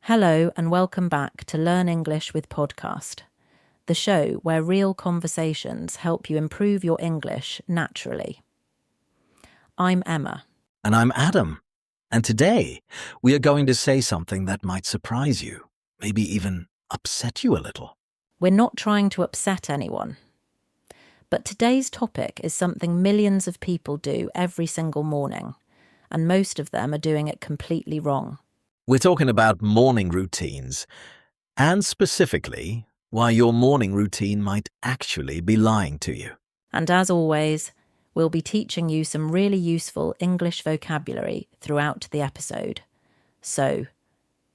Hello and welcome back to Learn English with Podcast, the show where real conversations help you improve your English naturally. I'm Emma. And I'm Adam. And today we are going to say something that might surprise you, maybe even upset you a little. We're not trying to upset anyone. But today's topic is something millions of people do every single morning, and most of them are doing it completely wrong. We're talking about morning routines, and specifically, why your morning routine might actually be lying to you. And as always, we'll be teaching you some really useful English vocabulary throughout the episode. So,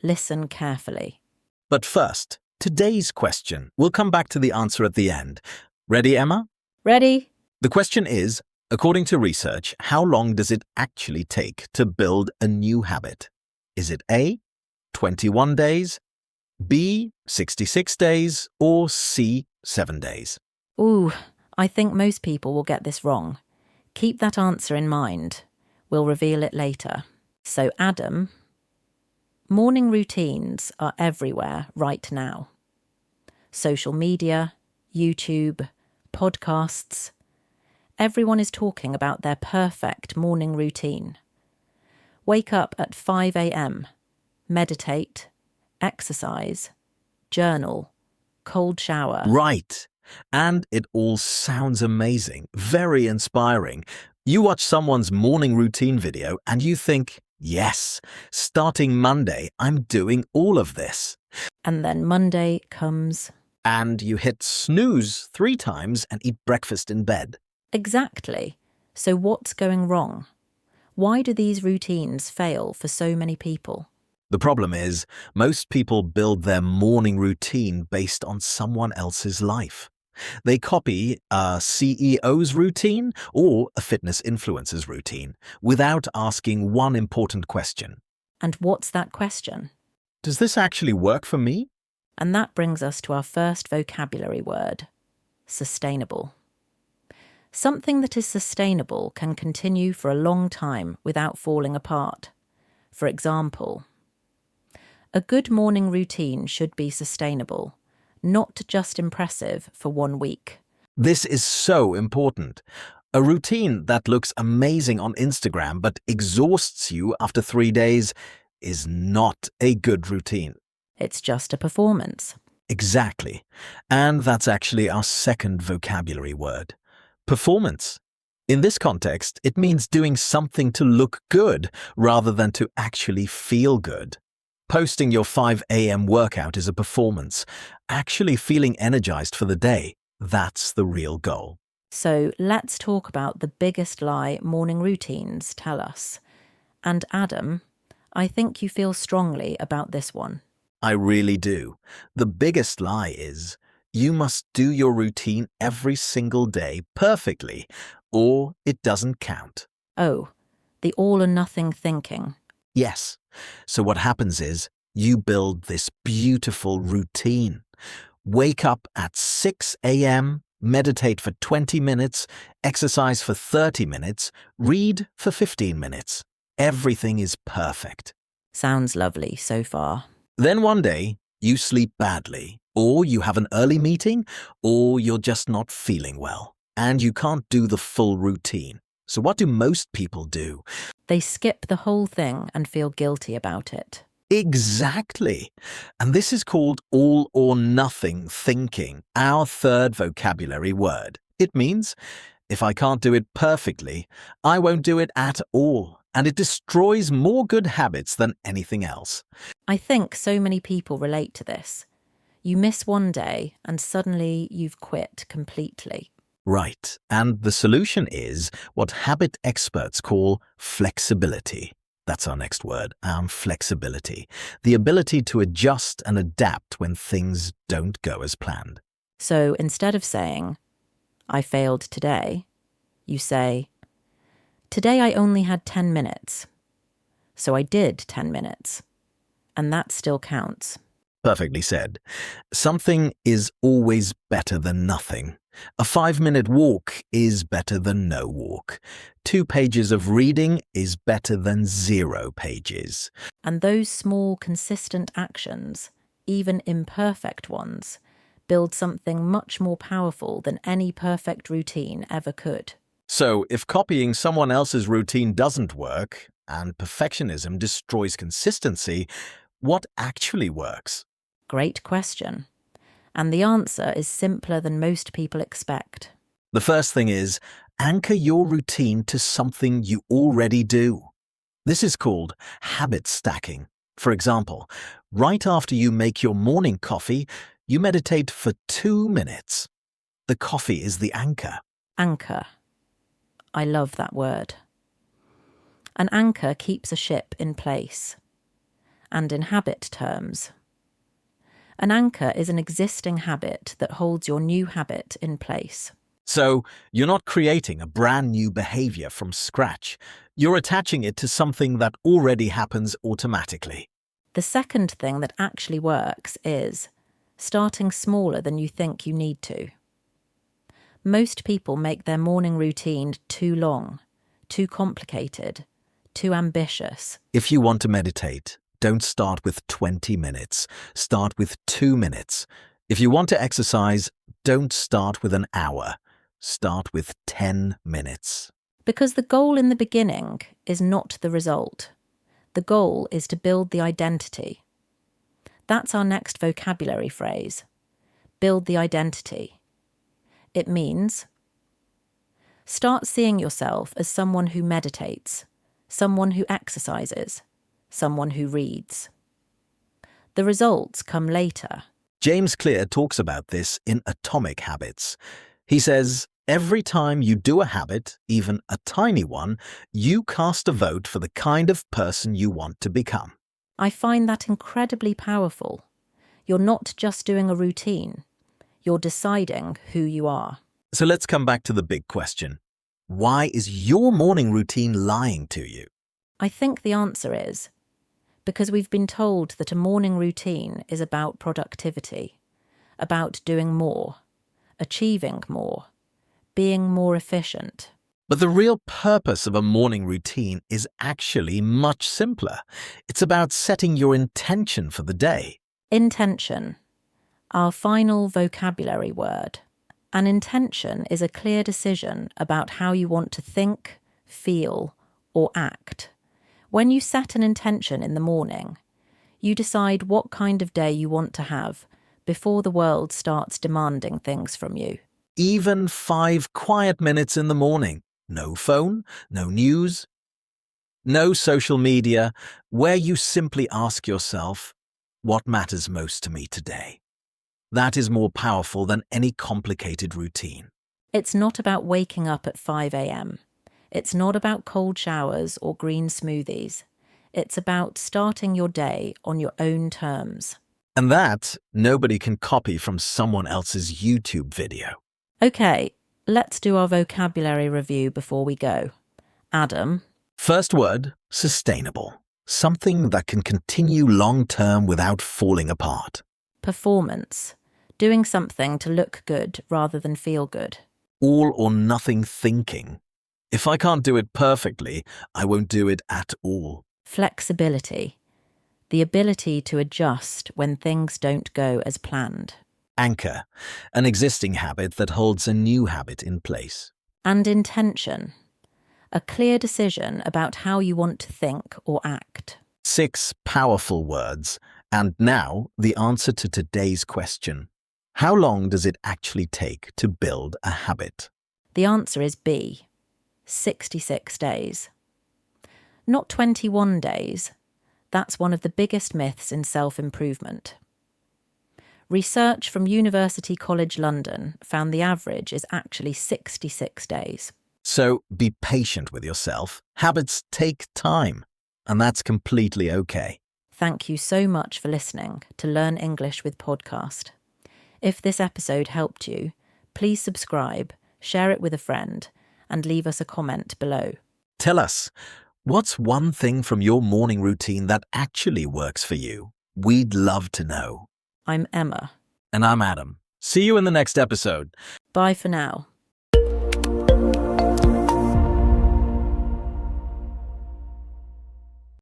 listen carefully. But first, today's question. We'll come back to the answer at the end. Ready, Emma? Ready? The question is, according to research, how long does it actually take to build a new habit? Is it A, 21 days, B, 66 days, or C, 7 days? Ooh, I think most people will get this wrong. Keep that answer in mind. We'll reveal it later. So, Adam, morning routines are everywhere right now. Social media, YouTube, podcasts. Everyone is talking about their perfect morning routine. Wake up at 5 a.m, meditate, exercise, journal, cold shower. Right. And it all sounds amazing, very inspiring. You watch someone's morning routine video and you think, yes, starting Monday, I'm doing all of this. And then Monday comes. And you hit snooze 3 times and eat breakfast in bed. Exactly. So what's going wrong? Why do these routines fail for so many people? The problem is, most people build their morning routine based on someone else's life. They copy a CEO's routine or a fitness influencer's routine without asking one important question. And what's that question? Does this actually work for me? And that brings us to our first vocabulary word, sustainable. Something that is sustainable can continue for a long time without falling apart. For example, a good morning routine should be sustainable, not just impressive for 1 week. This is so important. A routine that looks amazing on Instagram but exhausts you after 3 days is not a good routine. It's just a performance. Exactly. And that's actually our second vocabulary word. Performance. In this context, it means doing something to look good rather than to actually feel good. Posting your 5 a.m. workout is a performance. Actually feeling energized for the day, that's the real goal. So let's talk about the biggest lie morning routines tell us. And Adam, I think you feel strongly about this one. I really do. The biggest lie is, you must do your routine every single day perfectly, or it doesn't count. Oh, the all or nothing thinking. Yes. So what happens is, you build this beautiful routine. Wake up at 6 a.m., meditate for 20 minutes, exercise for 30 minutes, read for 15 minutes. Everything is perfect. Sounds lovely so far. Then one day, you sleep badly, or you have an early meeting, or you're just not feeling well, and you can't do the full routine. So what do most people do? They skip the whole thing and feel guilty about it. Exactly. And this is called all or nothing thinking, our third vocabulary word. It means, if I can't do it perfectly, I won't do it at all. And it destroys more good habits than anything else. I think so many people relate to this. You miss one day and suddenly you've quit completely. Right. And the solution is what habit experts call flexibility. That's our next word, flexibility. The ability to adjust and adapt when things don't go as planned. So instead of saying, I failed today, you say, today I only had 10 minutes. So I did 10 minutes. And that still counts. Perfectly said. Something is always better than nothing. A 5-minute walk is better than no walk. 2 pages of reading is better than 0 pages. And those small, consistent actions, even imperfect ones, build something much more powerful than any perfect routine ever could. So, if copying someone else's routine doesn't work, and perfectionism destroys consistency, what actually works? Great question. And the answer is simpler than most people expect. The first thing is, anchor your routine to something you already do. This is called habit stacking. For example, right after you make your morning coffee, you meditate for 2 minutes. The coffee is the anchor. Anchor. I love that word. An anchor keeps a ship in place. And in habit terms, an anchor is an existing habit that holds your new habit in place. So, you're not creating a brand new behavior from scratch. You're attaching it to something that already happens automatically. The second thing that actually works is starting smaller than you think you need to. Most people make their morning routine too long, too complicated, too ambitious. If you want to meditate, don't start with 20 minutes. Start with 2 minutes. If you want to exercise, don't start with an hour. Start with 10 minutes. Because the goal in the beginning is not the result. The goal is to build the identity. That's our next vocabulary phrase. Build the identity. It means start seeing yourself as someone who meditates, someone who exercises, someone who reads. The results come later. James Clear talks about this in Atomic Habits. He says, every time you do a habit, even a tiny one, you cast a vote for the kind of person you want to become. I find that incredibly powerful. You're not just doing a routine. You're deciding who you are. So let's come back to the big question. Why is your morning routine lying to you? I think the answer is because we've been told that a morning routine is about productivity, about doing more, achieving more, being more efficient. But the real purpose of a morning routine is actually much simpler. It's about setting your intention for the day. Intention, our final vocabulary word. An intention is a clear decision about how you want to think, feel, or act. When you set an intention in the morning, you decide what kind of day you want to have before the world starts demanding things from you. Even 5 quiet minutes in the morning. No phone, no news, no social media, where you simply ask yourself, what matters most to me today? That is more powerful than any complicated routine. It's not about waking up at 5 a.m. It's not about cold showers or green smoothies. It's about starting your day on your own terms. And that nobody can copy from someone else's YouTube video. Okay, let's do our vocabulary review before we go. Adam. First word, sustainable. Something that can continue long-term without falling apart. Performance. Doing something to look good rather than feel good. All or nothing thinking. If I can't do it perfectly, I won't do it at all. Flexibility. The ability to adjust when things don't go as planned. Anchor. An existing habit that holds a new habit in place. And intention. A clear decision about how you want to think or act. 6 powerful words. And now, the answer to today's question. How long does it actually take to build a habit? The answer is B. 66 days. Not 21 days. That's one of the biggest myths in self-improvement. Research from University College London found the average is actually 66 days. So be patient with yourself. Habits take time, and that's completely okay. Thank you so much for listening to Learn English with Podcast. If this episode helped you, please subscribe, share it with a friend, and leave us a comment below. Tell us, what's one thing from your morning routine that actually works for you? We'd love to know. I'm Emma. And I'm Adam. See you in the next episode. Bye for now.